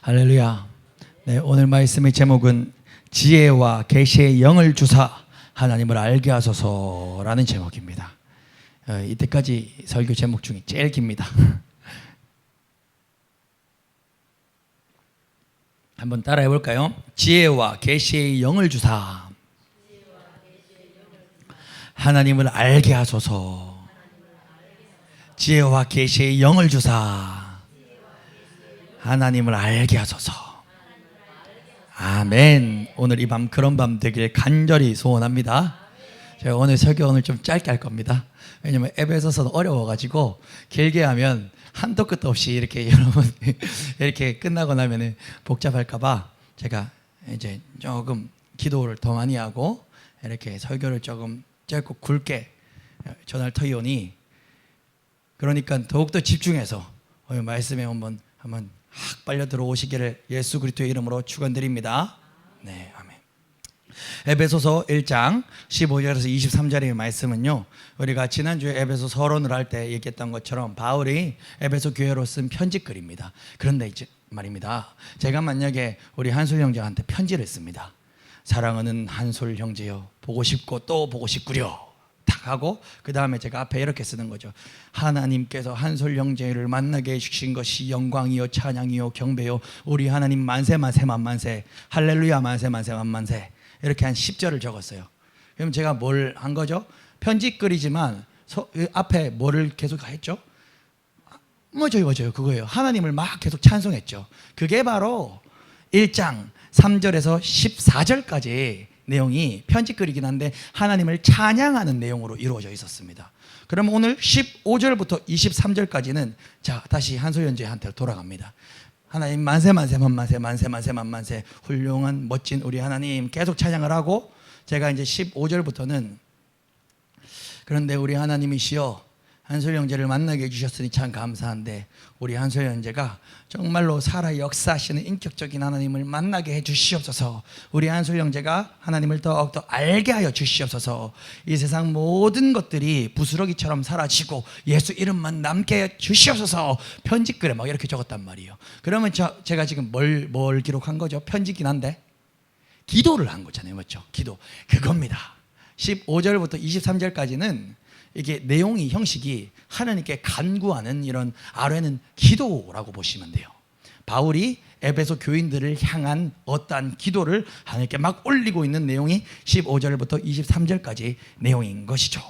할렐루야. 네, 오늘 말씀의 제목은 지혜와 계시의 영을 주사 하나님을 알게 하소서라는 제목입니다. 이때까지 설교 제목 중에 제일 깁니다. 한번 따라해 볼까요? 지혜와 계시의 영을 주사 하나님을 알게 하소서. 지혜와 계시의 영을 주사 하나님을 알게 하소서. 아멘. 오늘 이 밤 그런 밤 되길 간절히 소원합니다. 제가 오늘 설교 오늘 좀 짧게 할 겁니다. 왜냐면 에베소서는 어려워가지고 길게 하면 한도 끝도 없이 이렇게 여러분 이렇게 끝나고 나면 복잡할까봐 제가 이제 조금 기도를 더 많이 하고 이렇게 설교를 조금 짧고 굵게 전할 터이오니, 그러니까 더욱더 집중해서 오늘 말씀에 한번 확 빨려 들어오시기를 예수 그리스도의 이름으로 축원드립니다. 네, 아멘. 에베소서 1장 15절에서 23절의 말씀은요, 우리가 지난주에 에베소 서론을 할 때 얘기했던 것처럼 바울이 에베소 교회로 쓴 편지글입니다. 그런데 이제 말입니다, 제가 만약에 우리 한솔 형제한테 편지를 씁니다. 사랑하는 한솔 형제여, 보고 싶고 또 보고 싶구려 딱 하고 그 다음에 제가 앞에 이렇게 쓰는 거죠. 하나님께서 한솔 형제를 만나게 해주신 것이 영광이요 찬양이요 경배요 우리 하나님 만세 만세 만만세 할렐루야 만세 만세 만만세, 이렇게 한 10절을 적었어요. 그럼 제가 뭘 한 거죠? 편지글이지만 앞에 뭐를 계속 했죠? 맞아요 그거예요. 하나님을 막 계속 찬송했죠. 그게 바로 1장 3절에서 14절까지 내용이 편지글이긴 한데 하나님을 찬양하는 내용으로 이루어져 있었습니다. 그럼 오늘 15절부터 23절까지는 자, 다시 한솔 형제한테 돌아갑니다. 하나님 만세 만세 만만세 만세 만세 만만세 훌륭한 멋진 우리 하나님 계속 찬양을 하고, 제가 이제 15절부터는 그런데 우리 하나님이시여 한솔 형제를 만나게 해주셨으니 참 감사한데 우리 한솔 형제가 정말로 살아 역사하시는 인격적인 하나님을 만나게 해주시옵소서. 우리 한솔 형제가 하나님을 더욱더 알게 하여 주시옵소서. 이 세상 모든 것들이 부스러기처럼 사라지고 예수 이름만 남게 해 주시옵소서. 편지글에 막 이렇게 적었단 말이에요. 그러면 제가 지금 뭘 기록한 거죠? 편지긴 한데 기도를 한 거잖아요, 맞죠? 기도, 그겁니다. 15절부터 23절까지는 이게 내용이 형식이 하나님께 간구하는 이런 아뢰는 기도라고 보시면 돼요. 바울이 에베소 교인들을 향한 어떠한 기도를 하나님께 막 올리고 있는 내용이 15절부터 23절까지 내용인 것이죠.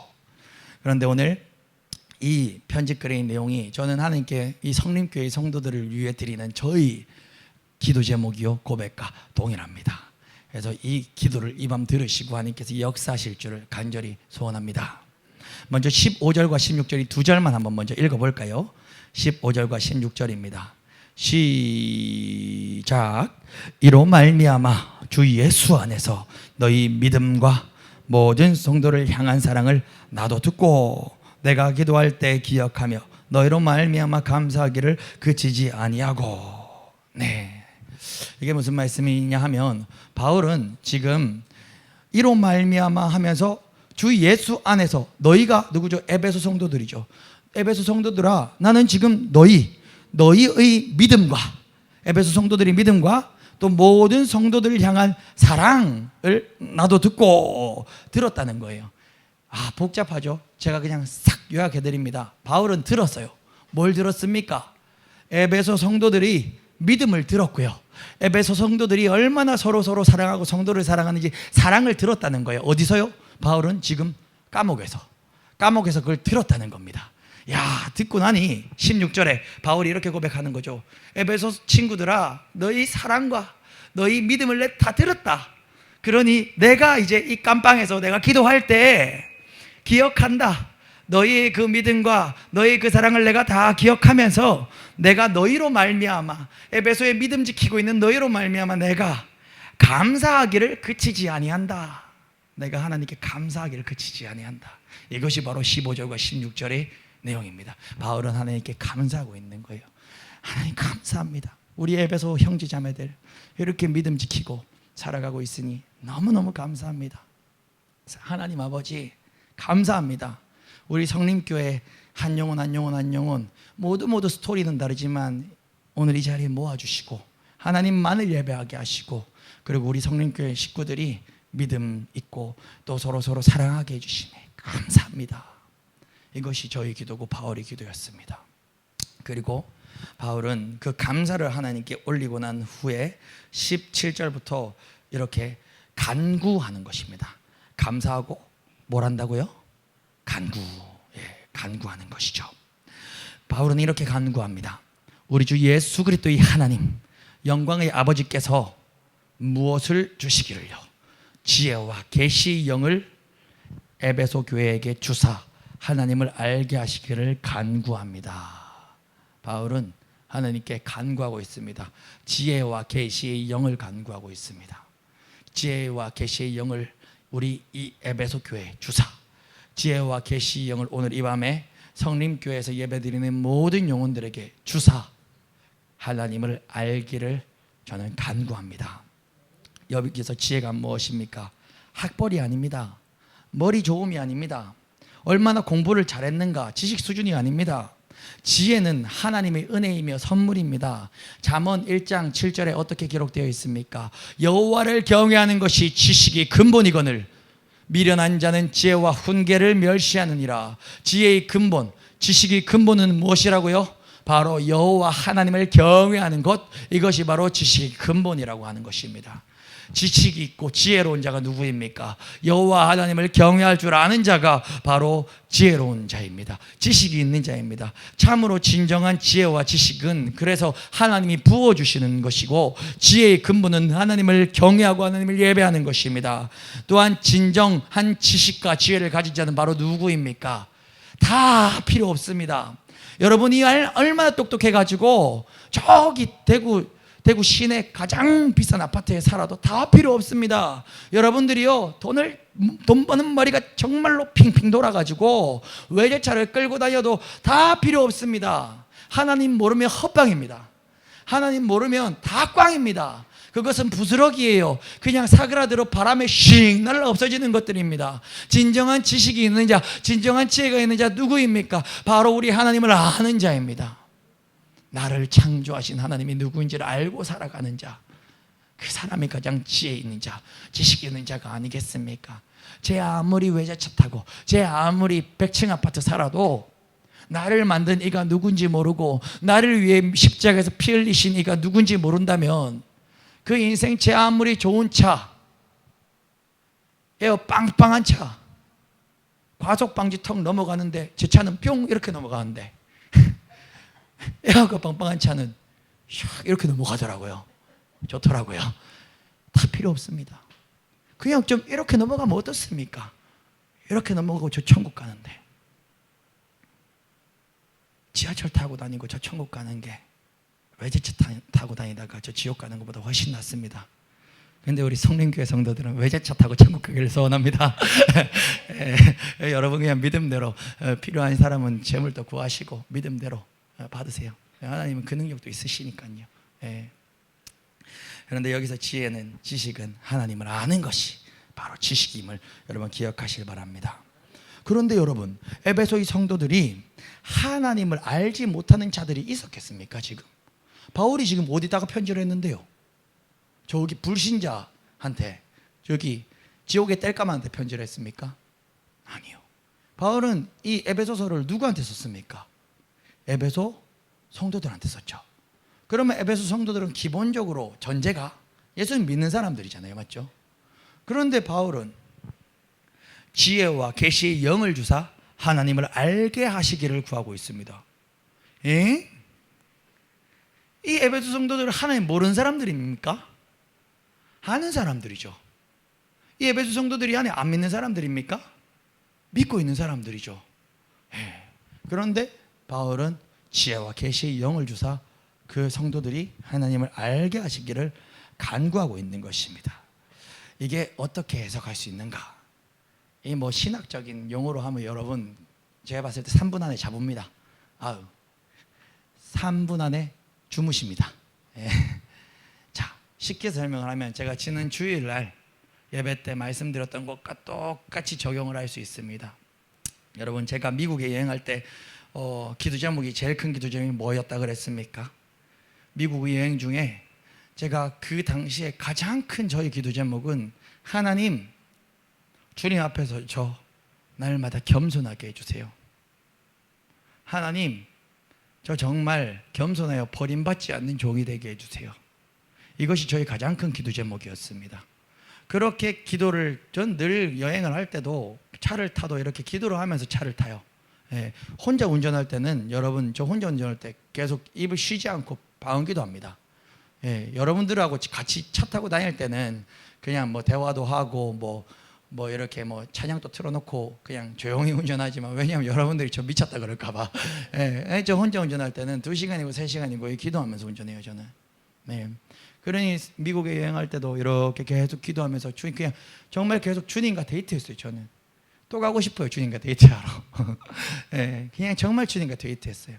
그런데 오늘 이 편지글의 내용이 저는 하나님께 이 성림교회 성도들을 위해 드리는 저희 기도 제목이요 고백과 동일합니다. 그래서 이 기도를 이 밤 들으시고 하나님께서 역사하실 줄을 간절히 소원합니다. 먼저 15절과 16절이 두 절만 한번 먼저 읽어볼까요? 15절과 16절입니다. 시작. 이로 말미암아 주 예수 안에서 너희 믿음과 모든 성도를 향한 사랑을 나도 듣고 내가 기도할 때 기억하며 너희로 말미암아 감사하기를 그치지 아니하고. 네, 이게 무슨 말씀이냐 하면 바울은 지금 이로 말미암아 하면서 주 예수 안에서 너희가 누구죠? 에베소 성도들이죠. 에베소 성도들아, 나는 지금 너희의 믿음과 에베소 성도들의 믿음과 또 모든 성도들을 향한 사랑을 나도 들었다는 거예요. 아, 복잡하죠? 제가 그냥 싹 요약해 드립니다. 바울은 들었어요. 뭘 들었습니까? 에베소 성도들이 믿음을 들었고요, 에베소 성도들이 얼마나 서로 사랑하고 성도를 사랑하는지 사랑을 들었다는 거예요. 어디서요? 바울은 지금 감옥에서 그걸 들었다는 겁니다. 야, 듣고 나니 16절에 바울이 이렇게 고백하는 거죠. 에베소 친구들아, 너희 사랑과 너희 믿음을 내가 다 들었다. 그러니 내가 이제 이 깜빵에서 내가 기도할 때 기억한다. 너희의 그 믿음과 너희의 그 사랑을 내가 다 기억하면서 내가 너희로 말미암아, 에베소의 믿음 지키고 있는 너희로 말미암아 내가 감사하기를 그치지 아니한다. 내가 하나님께 감사하기를 그치지 아니한다. 이것이 바로 15절과 16절의 내용입니다. 바울은 하나님께 감사하고 있는 거예요. 하나님 감사합니다. 우리 에베소 형제 자매들 이렇게 믿음 지키고 살아가고 있으니 너무너무 감사합니다. 하나님 아버지 감사합니다. 우리 성림교회 한 영혼 모두 스토리는 다르지만 오늘 이 자리에 모아주시고 하나님만을 예배하게 하시고, 그리고 우리 성령교회 식구들이 믿음 있고 또 서로 사랑하게 해주시네. 감사합니다. 이것이 저희 기도고 바울의 기도였습니다. 그리고 바울은 그 감사를 하나님께 올리고 난 후에 17절부터 이렇게 간구하는 것입니다. 감사하고 뭘 한다고요? 간구하는 것이죠. 바울은 이렇게 간구합니다. 우리 주 예수 그리스도의 하나님, 영광의 아버지께서 무엇을 주시기를요? 지혜와 계시의 영을 에베소 교회에게 주사 하나님을 알게 하시기를 간구합니다. 바울은 하나님께 간구하고 있습니다. 지혜와 계시의 영을 간구하고 있습니다. 지혜와 계시의 영을 우리 이 에베소 교회에 주사, 지혜와 계시의 영을 오늘 이 밤에 성림교회에서 예배드리는 모든 영혼들에게 주사 하나님을 알기를 저는 간구합니다. 여기서 지혜가 무엇입니까? 학벌이 아닙니다. 머리 좋음이 아닙니다. 얼마나 공부를 잘했는가, 지식 수준이 아닙니다. 지혜는 하나님의 은혜이며 선물입니다. 잠언 1장 7절에 어떻게 기록되어 있습니까? 여호와를 경외하는 것이 지식의 근본이거늘 미련한 자는 지혜와 훈계를 멸시하느니라. 지혜의 근본, 지식의 근본은 무엇이라고요? 바로 여호와 하나님을 경외하는 것, 이것이 바로 지식의 근본이라고 하는 것입니다. 지식이 있고 지혜로운 자가 누구입니까? 여호와 하나님을 경외할 줄 아는 자가 바로 지혜로운 자입니다. 지식이 있는 자입니다. 참으로 진정한 지혜와 지식은 그래서 하나님이 부어주시는 것이고, 지혜의 근본은 하나님을 경외하고 하나님을 예배하는 것입니다. 또한 진정한 지식과 지혜를 가진 자는 바로 누구입니까? 다 필요 없습니다. 여러분이 얼마나 똑똑해가지고 저기 대구 시내 가장 비싼 아파트에 살아도 다 필요 없습니다. 여러분들이요, 돈 버는 머리가 정말로 핑핑 돌아가지고 외제차를 끌고 다녀도 다 필요 없습니다. 하나님 모르면 헛방입니다. 하나님 모르면 다 꽝입니다. 그것은 부스러기예요. 그냥 사그라들어 바람에 씩 날아 없어지는 것들입니다. 진정한 지식이 있는 자, 진정한 지혜가 있는 자 누구입니까? 바로 우리 하나님을 아는 자입니다. 나를 창조하신 하나님이 누구인지를 알고 살아가는 자, 그 사람이 가장 지혜 있는 자, 지식 있는 자가 아니겠습니까? 제 아무리 외제차 타고 제 아무리 100층 아파트 살아도 나를 만든 이가 누군지 모르고 나를 위해 십자가에서 피 흘리신 이가 누군지 모른다면 그 인생 제 아무리 좋은 차, 에어 빵빵한 차, 과속방지 턱 넘어가는데 제 차는 뿅 이렇게 넘어가는데 에어가 빵빵한 차는 샥 이렇게 넘어가더라고요. 좋더라고요. 다 필요 없습니다. 그냥 좀 이렇게 넘어가면 어떻습니까? 이렇게 넘어가고 저 천국 가는데, 지하철 타고 다니고 저 천국 가는 게 외제차 타고 다니다가 저 지옥 가는 것보다 훨씬 낫습니다. 근데 우리 성림교회 성도들은 외제차 타고 천국 가기를 소원합니다. 여러분 그냥 믿음대로 필요한 사람은 재물도 구하시고 믿음대로 받으세요. 하나님은 그 능력도 있으시니까요. 그런데 여기서 지혜는, 지식은 하나님을 아는 것이 바로 지식임을 여러분 기억하시길 바랍니다. 그런데 여러분, 에베소의 성도들이 하나님을 알지 못하는 자들이 있었겠습니까? 지금 바울이 지금 어디다가 편지를 했는데요? 저기 불신자한테, 저기 지옥의 땔감한테 편지를 했습니까? 아니요. 바울은 이 에베소서를 누구한테 썼습니까? 에베소 성도들한테 썼죠. 그러면 에베소 성도들은 기본적으로 전제가 예수님 믿는 사람들이잖아요. 맞죠? 그런데 바울은 지혜와 계시의 영을 주사 하나님을 알게 하시기를 구하고 있습니다. 이 에베소 성도들은 하나님 모르는 사람들입니까? 아는 사람들이죠. 이 에베소 성도들이 하나님 안 믿는 사람들입니까? 믿고 있는 사람들이죠. 그런데 바울은 지혜와 계시의 영을 주사 그 성도들이 하나님을 알게 하시기를 간구하고 있는 것입니다. 이게 어떻게 해석할 수 있는가? 이 뭐 신학적인 용어로 하면 여러분 제가 봤을 때 3분 안에 잡습니다. 3분 안에 주무십니다. 자, 쉽게 설명을 하면 제가 지난 주일날 예배 때 말씀드렸던 것과 똑같이 적용을 할 수 있습니다. 여러분, 제가 미국에 여행할 때 기도 제목이, 제일 큰 기도 제목이 뭐였다 그랬습니까? 미국 여행 중에 제가 그 당시에 가장 큰 저희 기도 제목은 하나님, 주님 앞에서 저 날마다 겸손하게 해주세요. 하나님, 저 정말 겸손하여 버림받지 않는 종이 되게 해주세요. 이것이 저희 가장 큰 기도 제목이었습니다. 그렇게 기도를, 전 늘 여행을 할 때도 차를 타도 이렇게 기도를 하면서 차를 타요. 예, 혼자 운전할 때는, 여러분, 저 혼자 운전할 때 계속 입을 쉬지 않고 방언기도 합니다. 예, 여러분들하고 같이 차 타고 다닐 때는 그냥 뭐 대화도 하고 뭐 이렇게 뭐 찬양도 틀어놓고 그냥 조용히 운전하지만, 왜냐하면 여러분들이 저 미쳤다 그럴까봐. 예, 저 혼자 운전할 때는 2시간이고 3시간이고 기도하면서 운전해요, 저는. 네. 그러니 미국에 여행할 때도 이렇게 계속 기도하면서 주님, 그냥 정말 계속 주님과 데이트했어요. 저는 또 가고 싶어요, 주님과 데이트하러. 네, 그냥 정말 주님과 데이트했어요.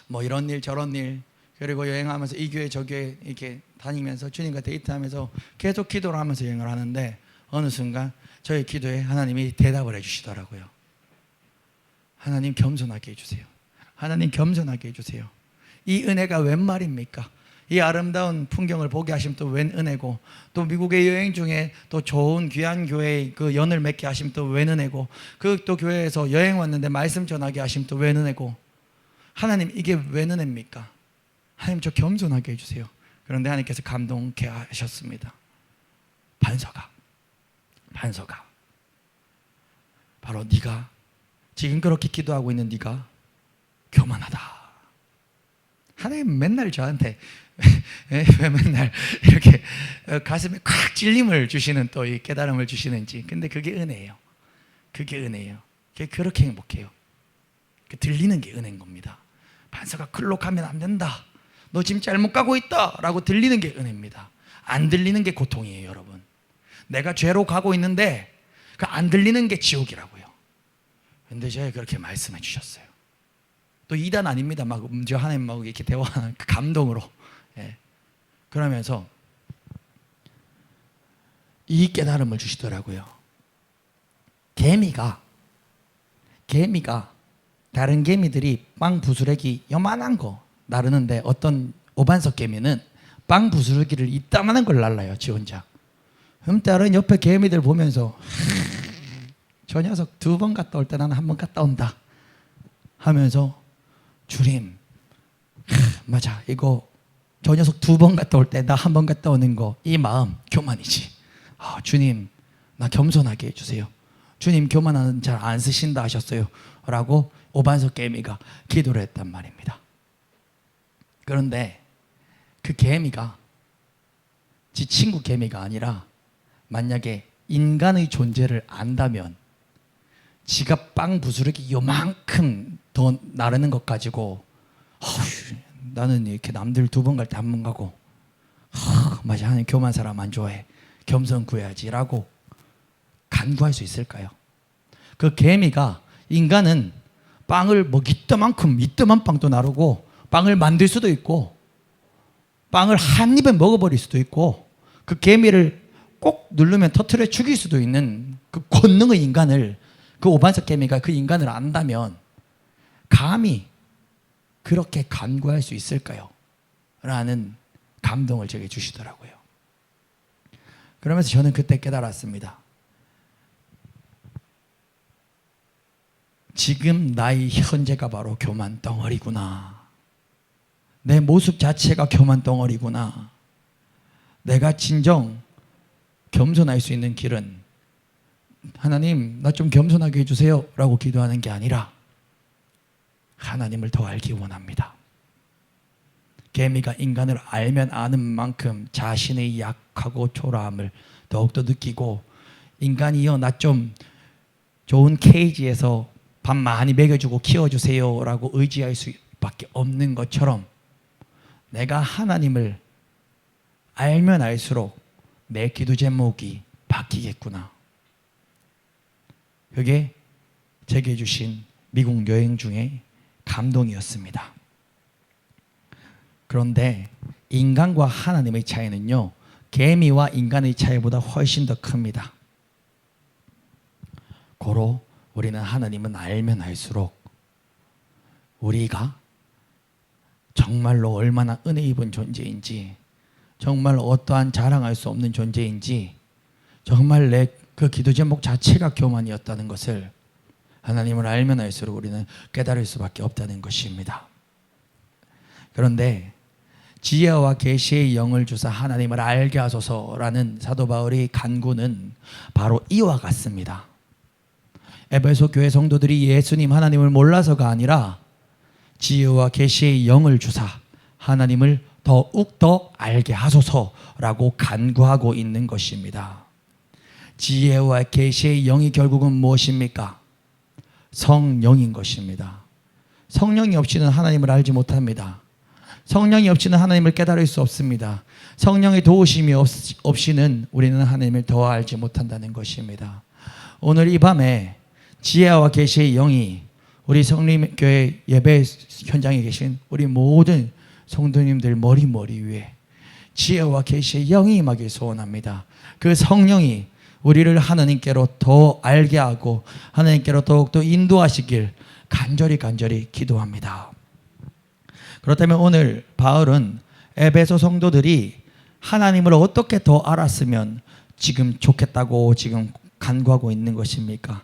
뭐 이런 일 저런 일, 그리고 여행하면서 이 교회 저 교회 이렇게 다니면서 주님과 데이트하면서 계속 기도를 하면서 여행을 하는데, 어느 순간 저희 기도에 하나님이 대답을 해주시더라고요. 하나님, 겸손하게 해주세요. 하나님, 겸손하게 해주세요. 이 은혜가 웬 말입니까? 이 아름다운 풍경을 보게 하심 또 웬 은혜고, 또 미국의 여행 중에 또 좋은 귀한 교회에 그 연을 맺게 하심 또 웬 은혜고, 그 또 교회에서 여행 왔는데 말씀 전하게 하심 또 웬 은혜고, 하나님, 이게 웬 은혜입니까? 하나님, 저 겸손하게 해주세요. 그런데 하나님께서 감동케 하셨습니다. 반서가 바로 네가 지금 그렇게 기도하고 있는 네가 교만하다. 하나님 맨날 저한테 왜 맨날 이렇게 가슴에 콱 찔림을 주시는, 또 이 깨달음을 주시는지. 근데 그게 은혜예요. 그게 은혜예요. 그게 그렇게 행복해요. 들리는 게 은혜인 겁니다. 반서가 글로 가면 안 된다, 너 지금 잘못 가고 있다 라고 들리는 게 은혜입니다. 안 들리는 게 고통이에요, 여러분. 내가 죄로 가고 있는데 그 안 들리는 게 지옥이라고요. 근데 제가 그렇게 말씀해 주셨어요. 또 이단 아닙니다. 막 저 하나님하고 이렇게 대화하는 그 감동으로. 예. 그러면서 이 깨달음을 주시더라고요. 개미가 다른 개미들이 빵 부스러기 요만한 거 나르는데, 어떤 오반석 개미는 빵 부스러기를 이따만한 걸 날라요, 지 혼자. 그럼 다른 옆에 개미들 보면서 저 녀석 2번 갔다 올 때 나는 1번 갔다 온다 하면서, 주님, 맞아, 이거 저 녀석 2번 갔다 올 때 나 1번 갔다 오는 거, 이 마음 교만이지. 주님, 나 겸손하게 해주세요. 주님, 교만은 잘 안 쓰신다 하셨어요 라고 오반석 개미가 기도를 했단 말입니다. 그런데 그 개미가 지 친구 개미가 아니라, 만약에 인간의 존재를 안다면 지가 빵 부스러기 요만큼 더 나르는 것 가지고 나는 이렇게 남들 2번 갈 때 1번 가고, 맞아, 하나님 교만 사람 안 좋아해, 겸손 구해야지 라고 간구할 수 있을까요? 그 개미가, 인간은 빵을 뭐 이따만큼 이따만 빵도 나르고 빵을 만들 수도 있고 빵을 한 입에 먹어버릴 수도 있고, 그 개미를 꼭 누르면 터트려 죽일 수도 있는 그 권능의 인간을, 그 오반석 개미가 그 인간을 안다면 감히 그렇게 간구할 수 있을까요? 라는 감동을 제게 주시더라고요. 그러면서 저는 그때 깨달았습니다. 지금 나의 현재가 바로 교만 덩어리구나. 내 모습 자체가 교만 덩어리구나. 내가 진정 겸손할 수 있는 길은, 하나님, 나 좀 겸손하게 해주세요 라고 기도하는 게 아니라, 하나님을 더 알기 원합니다. 개미가 인간을 알면 아는 만큼 자신의 약하고 초라함을 더욱더 느끼고, 인간이여, 나 좀 좋은 케이지에서 밥 많이 먹여주고 키워주세요 라고 의지할 수밖에 없는 것처럼, 내가 하나님을 알면 알수록 내 기도 제목이 바뀌겠구나. 그게 제게 주신 미국 여행 중에 감동이었습니다. 그런데 인간과 하나님의 차이는요, 개미와 인간의 차이보다 훨씬 더 큽니다. 고로 우리는 하나님은 알면 알수록 우리가 정말로 얼마나 은혜 입은 존재인지, 정말 어떠한 자랑할 수 없는 존재인지, 정말 내 그 기도 제목 자체가 교만이었다는 것을 하나님을 알면 알수록 우리는 깨달을 수밖에 없다는 것입니다. 그런데 지혜와 계시의 영을 주사 하나님을 알게 하소서라는 사도 바울의 간구는 바로 이와 같습니다. 에베소 교회 성도들이 예수님 하나님을 몰라서가 아니라 지혜와 계시의 영을 주사 하나님을 더욱더 알게 하소서라고 간구하고 있는 것입니다. 지혜와 계시의 영이 결국은 무엇입니까? 성령인 것입니다. 성령이 없이는 하나님을 알지 못합니다. 성령이 없이는 하나님을 깨달을 수 없습니다. 성령의 도우심이 없이는 우리는 하나님을 더 알지 못한다는 것입니다. 오늘 이 밤에 지혜와 계시의 영이 우리 성림교회 예배 현장에 계신 우리 모든 성도님들 머리 위에 지혜와 계시의 영이 임하길 소원합니다. 그 성령이 우리를 하나님께로 더 알게 하고 하나님께로 더욱더 인도하시길 간절히 기도합니다. 그렇다면 오늘 바울은 에베소 성도들이 하나님을 어떻게 더 알았으면 지금 좋겠다고 지금 간구하고 있는 것입니까?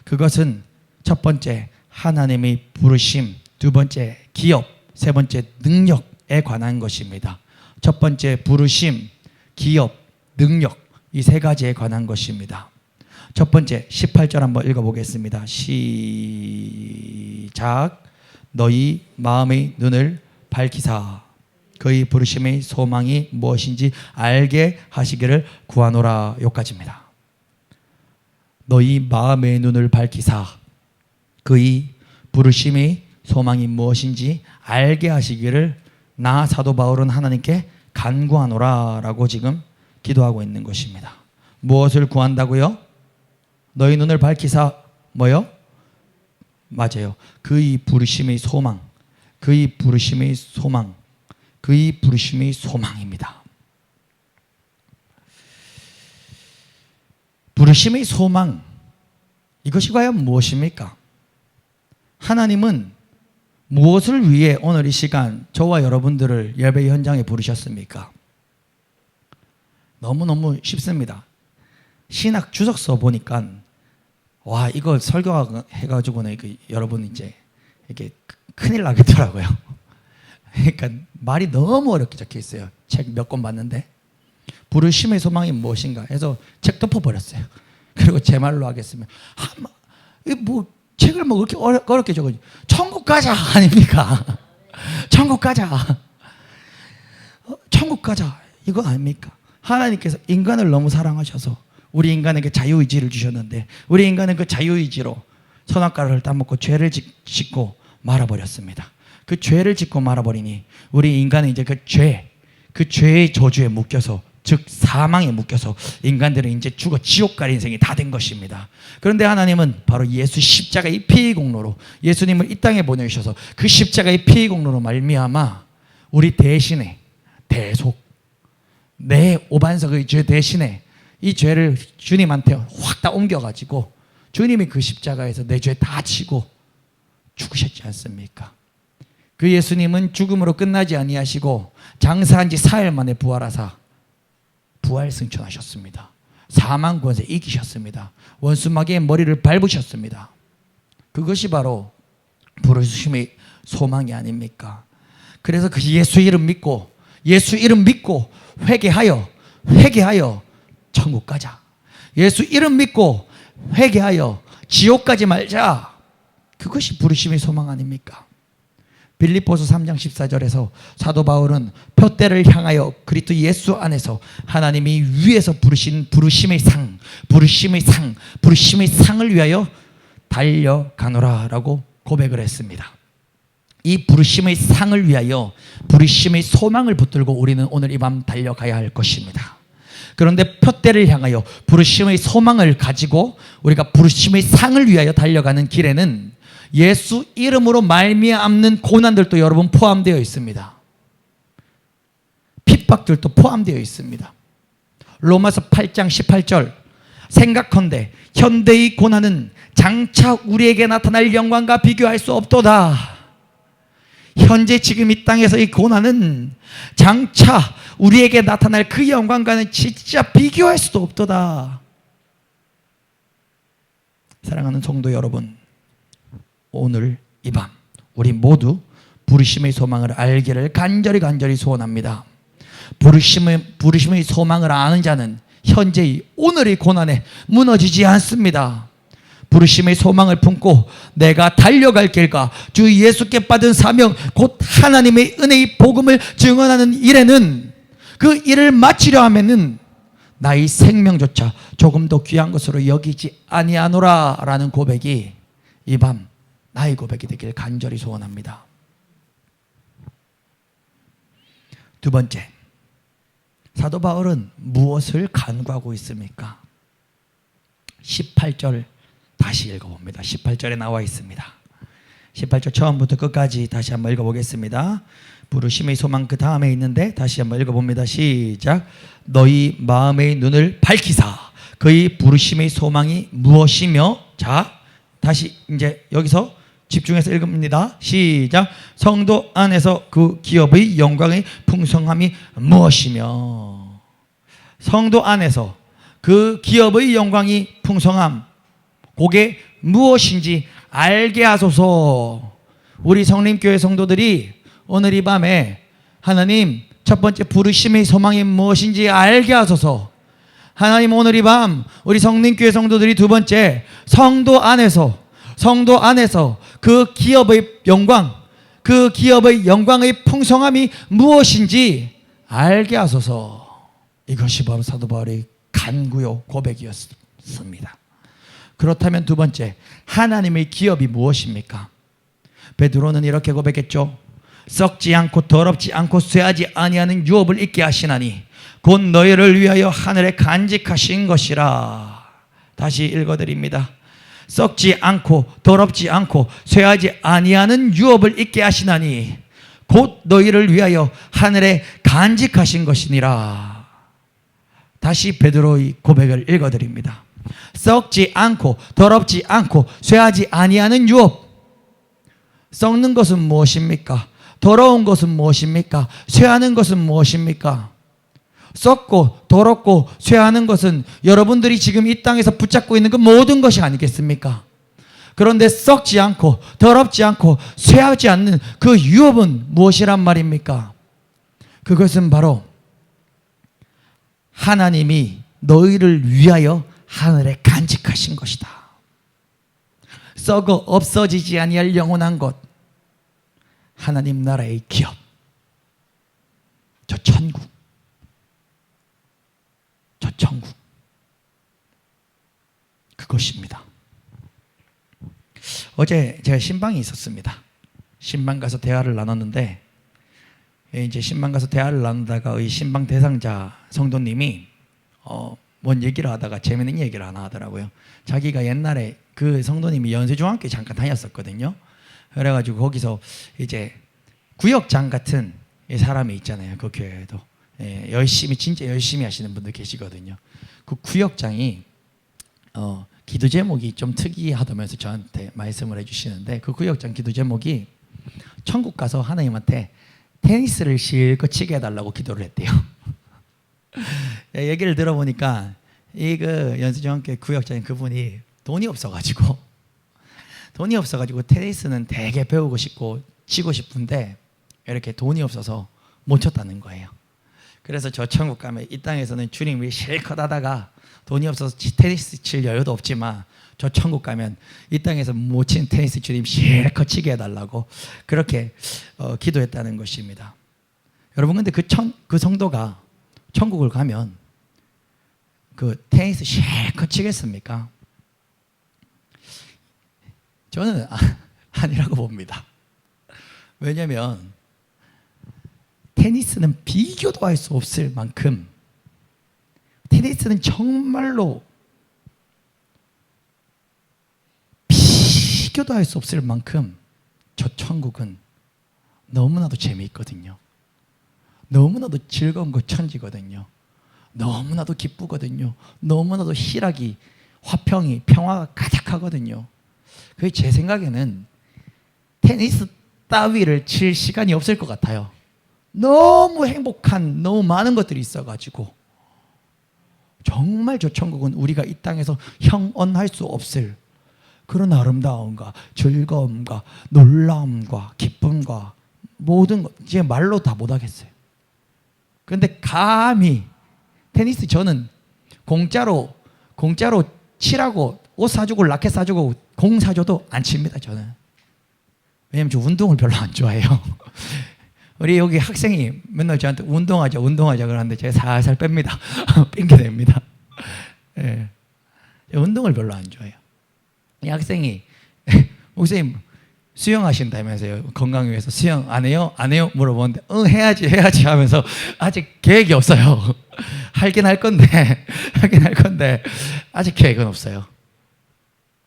그것은 첫 번째 하나님의 부르심, 두 번째 기업, 세 번째 능력에 관한 것입니다. 첫 번째 부르심, 기업, 능력, 이 세 가지에 관한 것입니다. 첫 번째 18절 한번 읽어보겠습니다. 시작. 너희 마음의 눈을 밝히사 그의 부르심의 소망이 무엇인지 알게 하시기를 구하노라. 여기까지입니다. 너희 마음의 눈을 밝히사 그의 부르심의 소망이 무엇인지 알게 하시기를 나 사도 바울은 하나님께 간구하노라 라고 지금 기도하고 있는 것입니다. 무엇을 구한다고요? 너희 눈을 밝히사 뭐요? 맞아요. 그의 부르심의 소망, 그의 부르심의 소망, 그의 부르심의 소망입니다. 부르심의 소망, 이것이 과연 무엇입니까? 하나님은 무엇을 위해 오늘 이 시간 저와 여러분들을 예배 현장에 부르셨습니까? 너무너무 쉽습니다. 신학 주석서 보니까 와 이거 설교해가지고는 여러분 이제 이게 큰일 나겠더라고요. 그러니까 말이 너무 어렵게 적혀 있어요. 책 몇 권 봤는데 부르심의 소망이 무엇인가 해서 책 덮어버렸어요. 그리고 제 말로 하겠습니다. 책을 뭐 그렇게 어렵게 적어? 천국 가자 아닙니까? 천국 가자. 천국 가자 이거 아닙니까? 하나님께서 인간을 너무 사랑하셔서 우리 인간에게 자유의지를 주셨는데 우리 인간은 그 자유의지로 선악과를 따먹고 죄를 짓고 말아버렸습니다. 그 죄를 짓고 말아버리니 우리 인간은 이제 그 죄의 저주에 묶여서 즉 사망에 묶여서 인간들은 이제 죽어 지옥 갈 인생이 다 된 것입니다. 그런데 하나님은 바로 예수 십자가의 피의 공로로 예수님을 이 땅에 보내주셔서 그 십자가의 피의 공로로 말미암아 우리 대신에 대속 내 오반석의 죄 대신에 이 죄를 주님한테 확 다 옮겨가지고 주님이 그 십자가에서 내 죄 다 지고 죽으셨지 않습니까? 그 예수님은 죽음으로 끝나지 아니하시고 장사한 지 4일 만에 부활하사 부활 승천하셨습니다. 사망 권세 이기셨습니다. 원수마귀의 머리를 밟으셨습니다. 그것이 바로 부르심의 소망이 아닙니까? 그래서 그 예수 이름 믿고 회개하여 천국 가자. 예수 이름 믿고 회개하여 지옥 가지 말자. 그것이 부르심의 소망 아닙니까? 빌립보서 3장 14절에서 사도 바울은 표대를 향하여 그리스도 예수 안에서 하나님이 위에서 부르신 부르심의 상을 위하여 달려가노라라고 고백을 했습니다. 이 부르심의 상을 위하여 부르심의 소망을 붙들고 우리는 오늘 이 밤 달려가야 할 것입니다. 그런데 표대를 향하여 부르심의 소망을 가지고 우리가 부르심의 상을 위하여 달려가는 길에는 예수 이름으로 말미암는 고난들도 여러분 포함되어 있습니다. 핍박들도 포함되어 있습니다. 로마서 8장 18절 생각컨대 현대의 고난은 장차 우리에게 나타날 영광과 비교할 수 없도다. 현재 지금 이 땅에서의 고난은 장차 우리에게 나타날 그 영광과는 진짜 비교할 수도 없도다. 사랑하는 성도 여러분, 오늘 이 밤 우리 모두 부르심의 소망을 알기를 간절히 소원합니다. 부르심의 소망을 아는 자는 현재의 오늘의 고난에 무너지지 않습니다. 부르심의 소망을 품고 내가 달려갈 길과 주 예수께 받은 사명 곧 하나님의 은혜의 복음을 증언하는 일에는 그 일을 마치려 하면은 나의 생명조차 조금 더 귀한 것으로 여기지 아니하노라 라는 고백이 이 밤 나의 고백이 되길 간절히 소원합니다. 두 번째, 사도 바울은 무엇을 간구하고 있습니까? 18절 다시 읽어봅니다. 18절에 나와 있습니다. 18절 처음부터 끝까지 다시 한번 읽어보겠습니다. 부르심의 소망 그 다음에 있는데 다시 한번 읽어봅니다. 시작. 너희 마음의 눈을 밝히사 그의 부르심의 소망이 무엇이며, 자 다시 이제 여기서 집중해서 읽습니다. 시작. 성도 안에서 그 기업의 영광의 풍성함이 무엇이며, 성도 안에서 그 기업의 영광이 풍성함, 그게 무엇인지 알게 하소서. 우리 성림교회 성도들이 오늘 이 밤에 하나님 첫 번째 부르심의 소망이 무엇인지 알게 하소서. 하나님 오늘 이 밤 우리 성림교회 성도들이 두 번째 성도 안에서 그 기업의 영광, 그 기업의 영광의 풍성함이 무엇인지 알게 하소서. 이것이 바로 사도 바울의 간구요 고백이었습니다. 그렇다면 두 번째, 하나님의 기업이 무엇입니까? 베드로는 이렇게 고백했죠. 썩지 않고 더럽지 않고 쇠하지 아니하는 유업을 있게 하시나니 곧 너희를 위하여 하늘에 간직하신 것이라. 다시 읽어드립니다. 썩지 않고 더럽지 않고 쇠하지 아니하는 유업을 있게 하시나니 곧 너희를 위하여 하늘에 간직하신 것이니라. 다시 베드로의 고백을 읽어드립니다. 썩지 않고 더럽지 않고 쇠하지 아니하는 유업. 썩는 것은 무엇입니까? 더러운 것은 무엇입니까? 쇠하는 것은 무엇입니까? 썩고 더럽고 쇠하는 것은 여러분들이 지금 이 땅에서 붙잡고 있는 그 모든 것이 아니겠습니까? 그런데 썩지 않고 더럽지 않고 쇠하지 않는 그 유업은 무엇이란 말입니까? 그것은 바로 하나님이 너희를 위하여 하늘에 간직하신 것이다. 썩어 없어지지 아니할 영원한 것, 하나님 나라의 기업, 저 천국, 저 천국, 그것입니다. 어제 제가 신방이 있었습니다. 신방 가서 대화를 나눴는데, 이제 신방 가서 대화를 나누다가 이 신방 대상자 성도님이 뭔 얘기를 하다가 재밌는 얘기를 하나 하더라고요. 자기가 옛날에 그 성도님이 연세중학교에 잠깐 다녔었거든요. 그래가지고 거기서 이제 구역장 같은 사람이 있잖아요. 그 교회에도 열심히 진짜 열심히 하시는 분들 계시거든요. 그 구역장이 기도 제목이 좀 특이하다면서 저한테 말씀을 해주시는데, 그 구역장 기도 제목이 천국 가서 하나님한테 테니스를 실컷 치게 해달라고 기도를 했대요. 얘기를 들어보니까 이 그 연수중학교 구역장인 그분이 돈이 없어가지고 테니스는 되게 배우고 싶고 치고 싶은데 이렇게 돈이 없어서 못 쳤다는 거예요. 그래서 저 천국 가면 이 땅에서는 주님이 실컷 하다가 돈이 없어서 테니스 칠 여유도 없지만 저 천국 가면 이 땅에서 못 친 테니스 주님 실컷 치게 해달라고 그렇게 기도했다는 것입니다. 여러분, 근데 그 성도가 천국을 가면 그 테니스 실컷 치겠습니까? 저는 아니라고 봅니다. 왜냐하면 테니스는 비교도 할 수 없을 만큼, 테니스는 정말로 비교도 할 수 없을 만큼 저 천국은 너무나도 재미있거든요. 너무나도 즐거운 거 천지거든요. 너무나도 기쁘거든요. 너무나도 희락이, 화평이, 평화가 가득하거든요. 그게 제 생각에는 테니스 따위를 칠 시간이 없을 것 같아요. 너무 행복한 너무 많은 것들이 있어가지고 정말 저 천국은 우리가 이 땅에서 형언할 수 없을 그런 아름다움과 즐거움과 놀라움과 기쁨과 모든 것 이제 말로 다 못하겠어요. 그런데 감히 테니스 저는 공짜로 치라고 옷 사주고 라켓 사주고 공 사줘도 안 칩니다. 저는. 왜냐면 저 운동을 별로 안 좋아해요. 우리 여기 학생이 맨날 저한테 운동하자 그러는데 제가 살살 뺍니다. 핑계댑니다. 예. 운동을 별로 안 좋아해요. 이 학생이 목사님 수영하신다면서요. 건강 위해서 수영 안 해요? 안 해요? 물어보는데 해야지 하면서 아직 계획이 없어요. 하긴 할 건데 아직 계획은 없어요.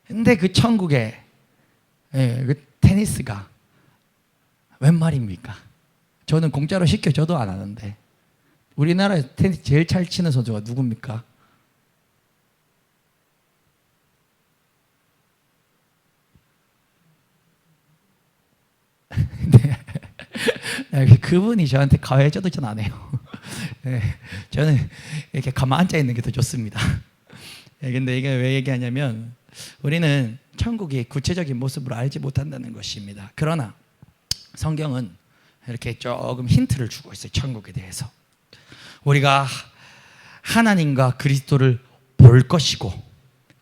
근데 그 천국에 그 테니스가 웬 말입니까? 저는 공짜로 시켜줘도 안 하는데 우리나라에서 테니스 제일 잘 치는 선수가 누굽니까? 네. 그분이 저한테 가해줘도 전 안 해요. 네. 저는 이렇게 가만 앉아 있는 게 더 좋습니다. 근데 이게 왜 얘기하냐면 우리는 천국의 구체적인 모습을 알지 못한다는 것입니다. 그러나 성경은 이렇게 조금 힌트를 주고 있어요. 천국에 대해서. 우리가 하나님과 그리스도를 볼 것이고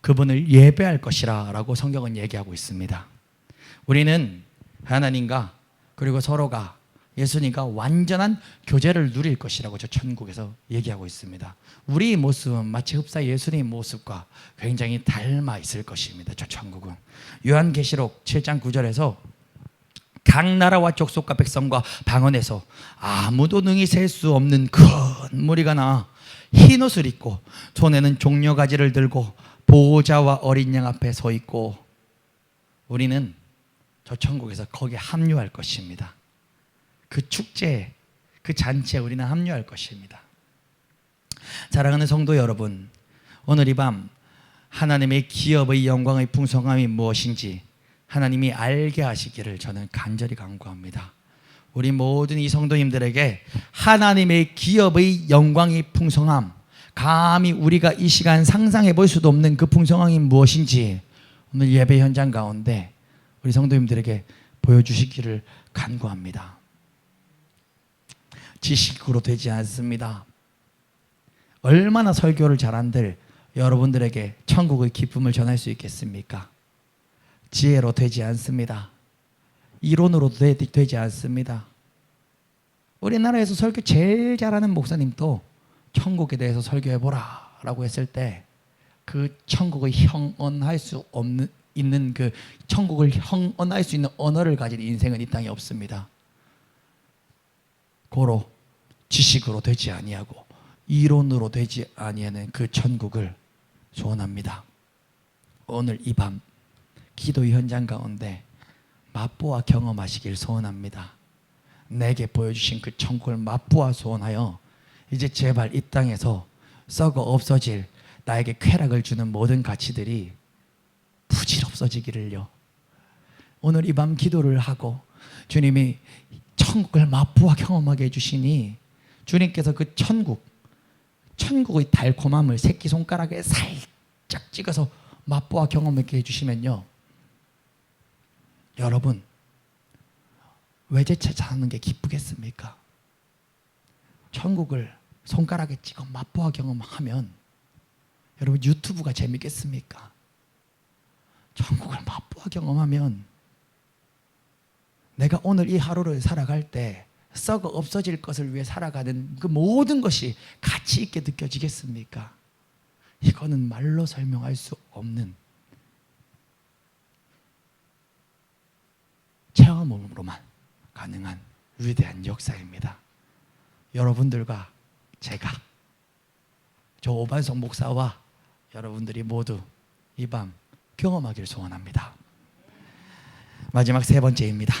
그분을 예배할 것이라 라고 성경은 얘기하고 있습니다. 우리는 하나님과 그리고 서로가 예수님과 완전한 교제를 누릴 것이라고 저 천국에서 얘기하고 있습니다. 우리의 모습은 마치 흡사 예수님의 모습과 굉장히 닮아 있을 것입니다. 저 천국은. 요한계시록 7장 9절에서 각 나라와 족속과 백성과 방언에서 아무도 능히 셀 수 없는 큰 무리가 나와 흰 옷을 입고 손에는 종려가지를 들고 보호자와 어린 양 앞에 서 있고 우리는 저 천국에서 거기에 합류할 것입니다. 그 축제에 그 잔치에 우리는 합류할 것입니다. 사랑하는 성도 여러분, 오늘 이 밤 하나님의 기업의 영광의 풍성함이 무엇인지 하나님이 알게 하시기를 저는 간절히 간구합니다. 우리 모든 이 성도님들에게 하나님의 기업의 영광의 풍성함, 감히 우리가 이 시간 상상해 볼 수도 없는 그 풍성함이 무엇인지 오늘 예배 현장 가운데 우리 성도님들에게 보여주시기를 간구합니다. 지식으로 되지 않습니다. 얼마나 설교를 잘한들 여러분들에게 천국의 기쁨을 전할 수 있겠습니까? 지혜로 되지 않습니다. 이론으로 되지 않습니다. 우리나라에서 설교 제일 잘하는 목사님도 천국에 대해서 설교해보라 라고 했을 때 그 천국의 형언할 수 있는 그 천국을 형언할 수 있는 언어를 가진 인생은 이 땅에 없습니다. 고로 지식으로 되지 아니하고 이론으로 되지 아니하는 그 천국을 소원합니다. 오늘 이 밤 기도의 현장 가운데 맛보아 경험하시길 소원합니다. 내게 보여주신 그 천국을 맛보아 소원하여 이제 제발 이 땅에서 썩어 없어질 나에게 쾌락을 주는 모든 가치들이 부질 없어지기를요. 오늘 이 밤 기도를 하고 주님이 천국을 맛보아 경험하게 해주시니 주님께서 그 천국의 달콤함을 새끼손가락에 살짝 찍어서 맛보아 경험하게 해주시면요, 여러분 외제차 사는 게 기쁘겠습니까? 천국을 손가락에 찍어 맛보아 경험하면 여러분 유튜브가 재밌겠습니까? 천국을 맛보아 경험하면 내가 오늘 이 하루를 살아갈 때 썩어 없어질 것을 위해 살아가는 그 모든 것이 가치 있게 느껴지겠습니까? 이거는 말로 설명할 수 없는 체험으로만 가능한 위대한 역사입니다. 여러분들과 제가, 저 오반석 목사와 여러분들이 모두 이 밤 경험하기를 소원합니다. 마지막 세 번째입니다.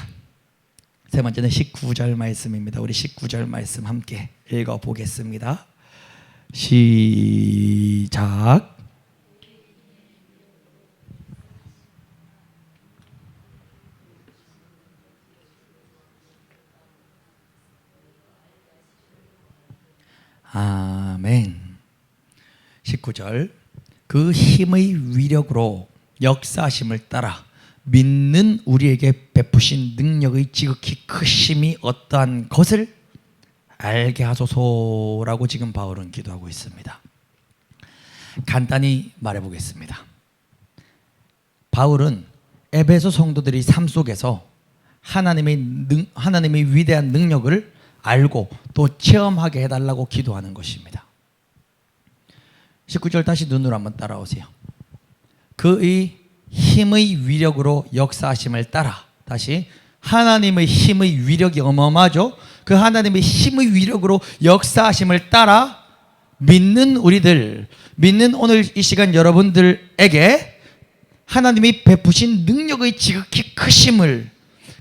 세 번째는 19절 말씀입니다. 우리 19절 말씀 함께 읽어보겠습니다. 시작. 아멘. 19절 그 힘의 위력으로 역사하심을 따라 믿는 우리에게 베푸신 능력의 지극히 크심이 어떠한 것을 알게 하소서라고 지금 바울은 기도하고 있습니다. 간단히 말해보겠습니다. 바울은 에베소 성도들이 삶 속에서 하나님의 위대한 능력을 알고 또 체험하게 해달라고 기도하는 것입니다. 19절 다시 눈으로 한번 따라오세요. 그의 힘의 위력으로 역사하심을 따라, 다시 하나님의 힘의 위력이 어마어마하죠. 그 하나님의 힘의 위력으로 역사하심을 따라 믿는 우리들, 믿는 오늘 이 시간 여러분들에게 하나님이 베푸신 능력의 지극히 크심을,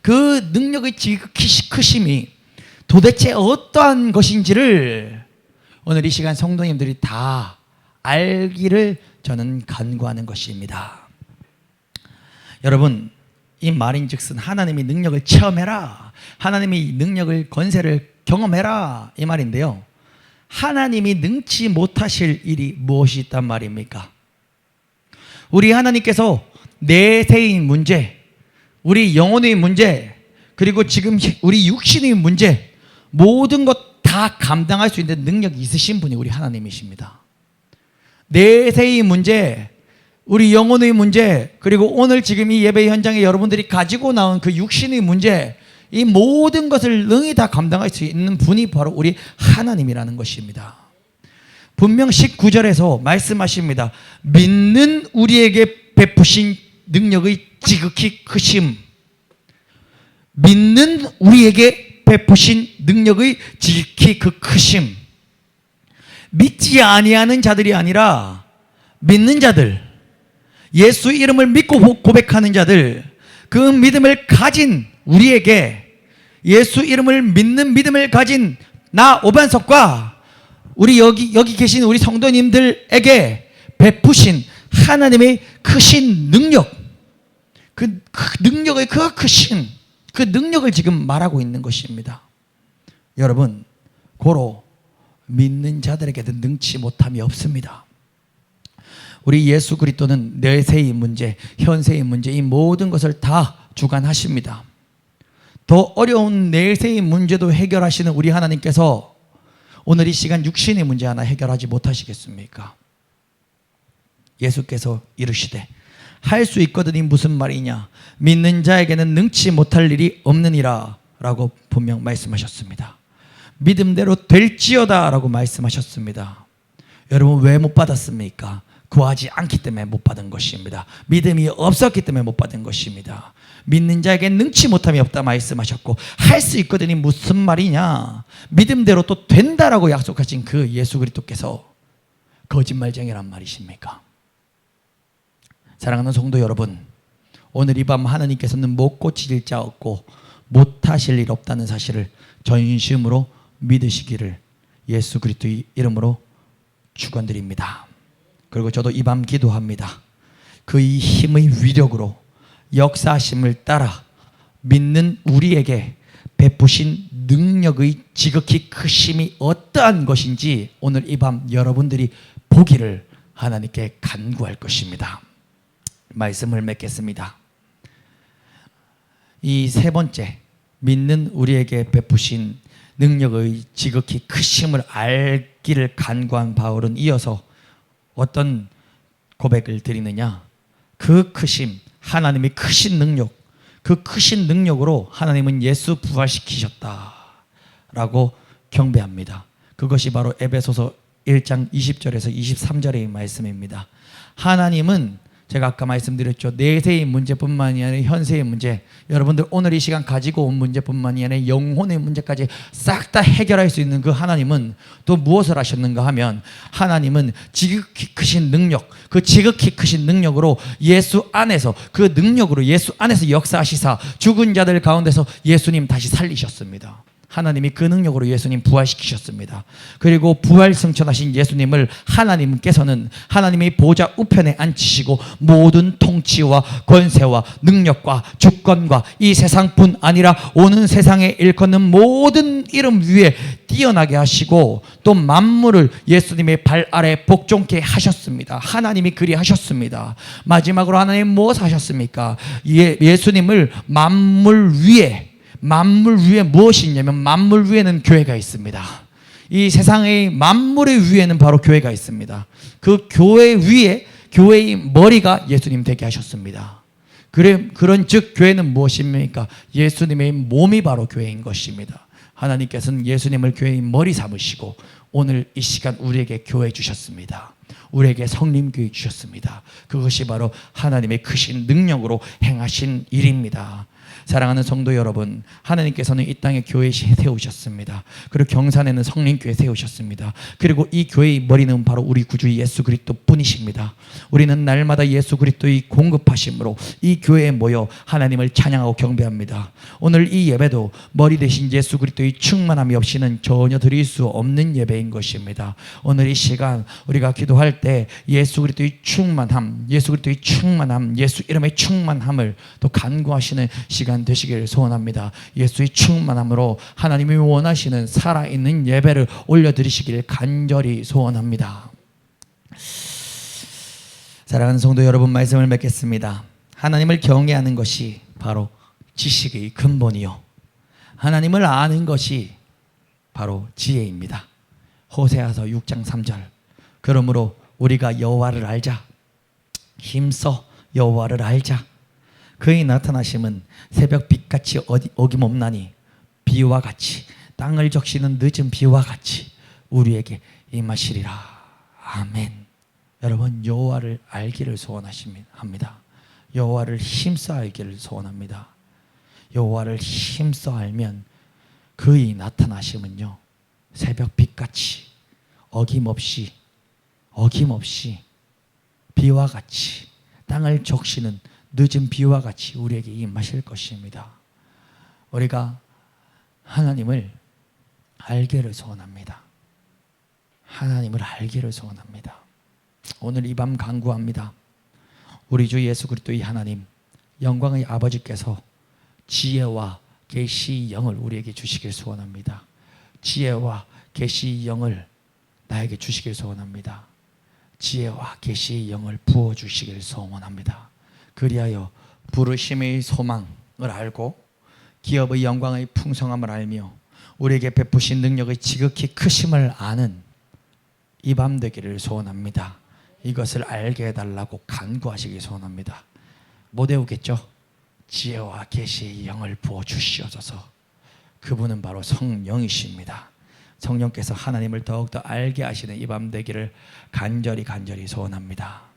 그 능력의 지극히 크심이 도대체 어떠한 것인지를 오늘 이 시간 성도님들이 다 알기를 저는 간구하는 것입니다. 여러분, 이 말인즉슨 하나님의 능력을 체험해라, 하나님의 능력을 권세를 경험해라, 이 말인데요. 하나님이 능치 못하실 일이 무엇이 있단 말입니까? 우리 하나님께서 내세의 문제, 우리 영혼의 문제, 그리고 지금 우리 육신의 문제, 모든 것 다 감당할 수 있는 능력이 있으신 분이 우리 하나님이십니다. 내세의 문제, 우리 영혼의 문제, 그리고 오늘 지금 이 예배 현장에 여러분들이 가지고 나온 그 육신의 문제, 이 모든 것을 능히 다 감당할 수 있는 분이 바로 우리 하나님이라는 것입니다. 분명 19절에서 말씀하십니다. 믿는 우리에게 베푸신 능력의 지극히 크심, 믿는 우리에게 베푸신 능력의 지극히 그 크심. 믿지 아니하는 자들이 아니라 믿는 자들, 예수 이름을 믿고 고백하는 자들, 그 믿음을 가진 우리에게, 예수 이름을 믿는 믿음을 가진 나 오반석과 우리 여기 계신 우리 성도님들에게 베푸신 하나님의 크신 능력, 그 능력의 그 크신 그 능력을 지금 말하고 있는 것입니다. 여러분, 고로 믿는 자들에게는 능치 못함이 없습니다. 우리 예수 그리스도는 내세의 문제, 현세의 문제, 이 모든 것을 다 주관하십니다. 더 어려운 내세의 문제도 해결하시는 우리 하나님께서 오늘 이 시간 육신의 문제 하나 해결하지 못하시겠습니까? 예수께서 이르시되 할 수 있거든이 무슨 말이냐, 믿는 자에게는 능치 못할 일이 없느니라 라고 분명 말씀하셨습니다. 믿음대로 될지어다 라고 말씀하셨습니다. 여러분, 왜 못 받았습니까? 구하지 않기 때문에 못 받은 것입니다. 믿음이 없었기 때문에 못 받은 것입니다. 믿는 자에게 능치 못함이 없다 말씀하셨고, 할 수 있거든이 무슨 말이냐, 믿음대로 또 된다라고 약속하신 그 예수 그리스도께서 거짓말쟁이란 말이십니까? 사랑하는 성도 여러분, 오늘 이 밤 하나님께서는 못 고칠 자 없고 못하실 일 없다는 사실을 전심으로 믿으시기를 예수 그리스도의 이름으로 축원드립니다. 그리고 저도 이 밤 기도합니다. 그의 힘의 위력으로 역사하심을 따라 믿는 우리에게 베푸신 능력의 지극히 크심이 어떠한 것인지 오늘 이 밤 여러분들이 보기를 하나님께 간구할 것입니다. 말씀을 맺겠습니다. 이 세 번째, 믿는 우리에게 베푸신 능력의 지극히 크심을 알기를 간구한 바울은 이어서 어떤 고백을 드리느냐, 그 크심, 하나님의 크신 능력, 그 크신 능력으로 하나님은 예수 부활시키셨다라고 경배합니다. 그것이 바로 에베소서 1장 20절에서 23절의 말씀입니다. 하나님은 제가 아까 말씀드렸죠. 내세의 문제뿐만이 아니라 현세의 문제, 여러분들 오늘 이 시간 가지고 온 문제뿐만이 아니라 영혼의 문제까지 싹 다 해결할 수 있는 그 하나님은 또 무엇을 하셨는가 하면, 하나님은 지극히 크신 능력, 그 지극히 크신 능력으로 예수 안에서, 그 능력으로 예수 안에서 역사하시사 죽은 자들 가운데서 예수님 다시 살리셨습니다. 하나님이 그 능력으로 예수님 부활시키셨습니다. 그리고 부활승천하신 예수님을 하나님께서는 하나님의 보좌 우편에 앉히시고 모든 통치와 권세와 능력과 주권과 이 세상뿐 아니라 오는 세상에 일컫는 모든 이름 위에 뛰어나게 하시고 또 만물을 예수님의 발 아래 복종케 하셨습니다. 하나님이 그리하셨습니다. 마지막으로 하나님 무엇 하셨습니까? 예수님을 만물 위에 무엇이 있냐면 만물 위에는 교회가 있습니다. 이 세상의 만물의 위에는 바로 교회가 있습니다. 그 교회 위에 교회의 머리가 예수님 되게 하셨습니다. 그런즉 교회는 무엇입니까? 예수님의 몸이 바로 교회인 것입니다. 하나님께서는 예수님을 교회의 머리 삼으시고 오늘 이 시간 우리에게 교회 주셨습니다. 우리에게 성림교회 주셨습니다. 그것이 바로 하나님의 크신 능력으로 행하신 일입니다. 사랑하는 성도 여러분, 하나님께서는 이 땅에 교회 세우셨습니다. 그리고 경산에는 성림교회 세우셨습니다. 그리고 이 교회의 머리는 바로 우리 구주 예수 그리스도 뿐이십니다. 우리는 날마다 예수 그리스도의 공급하심으로 이 교회에 모여 하나님을 찬양하고 경배합니다. 오늘 이 예배도 머리 대신 예수 그리스도의 충만함이 없이는 전혀 드릴 수 없는 예배인 것입니다. 오늘 이 시간 우리가 기도할 때 예수 그리스도의 충만함, 예수 그리스도의 충만함, 예수 이름의 충만함을 또 간구하시는 시간 되시기를 소원합니다. 예수의 충만함으로 하나님이 원하시는 살아있는 예배를 올려드리시기를 간절히 소원합니다. 사랑하는 성도 여러분, 말씀을 맺겠습니다. 하나님을 경외하는 것이 바로 지식의 근본이요, 하나님을 아는 것이 바로 지혜입니다. 호세아서 6장 3절. 그러므로 우리가 여호와를 알자, 힘써 여호와를 알자. 그의 나타나심은 새벽 빛같이 어김없나니 비와 같이, 땅을 적시는 늦은 비와 같이 우리에게 임하시리라. 아멘. 여러분, 여호와를 알기를 소원합니다. 여호와를 힘써 알기를 소원합니다. 여호와를 힘써 알면 그의 나타나심은요, 새벽 빛같이 어김없이 비와 같이, 땅을 적시는 늦은 비와 같이 우리에게 임하실 것입니다. 우리가 하나님을 알기를 소원합니다. 하나님을 알기를 소원합니다. 오늘 이 밤 간구합니다. 우리 주 예수 그리스도의 하나님, 영광의 아버지께서 지혜와 계시의 영을 우리에게 주시길 소원합니다. 지혜와 계시의 영을 나에게 주시길 소원합니다. 지혜와 계시의 영을 부어주시길 소원합니다. 그리하여 부르심의 소망을 알고 기업의 영광의 풍성함을 알며 우리에게 베푸신 능력의 지극히 크심을 아는 이 밤 되기를 소원합니다. 이것을 알게 해달라고 간구하시기 소원합니다. 못 외우겠죠? 지혜와 계시의 영을 부어주시옵소서. 그분은 바로 성령이십니다. 성령께서 하나님을 더욱더 알게 하시는 이 밤 되기를 간절히 소원합니다.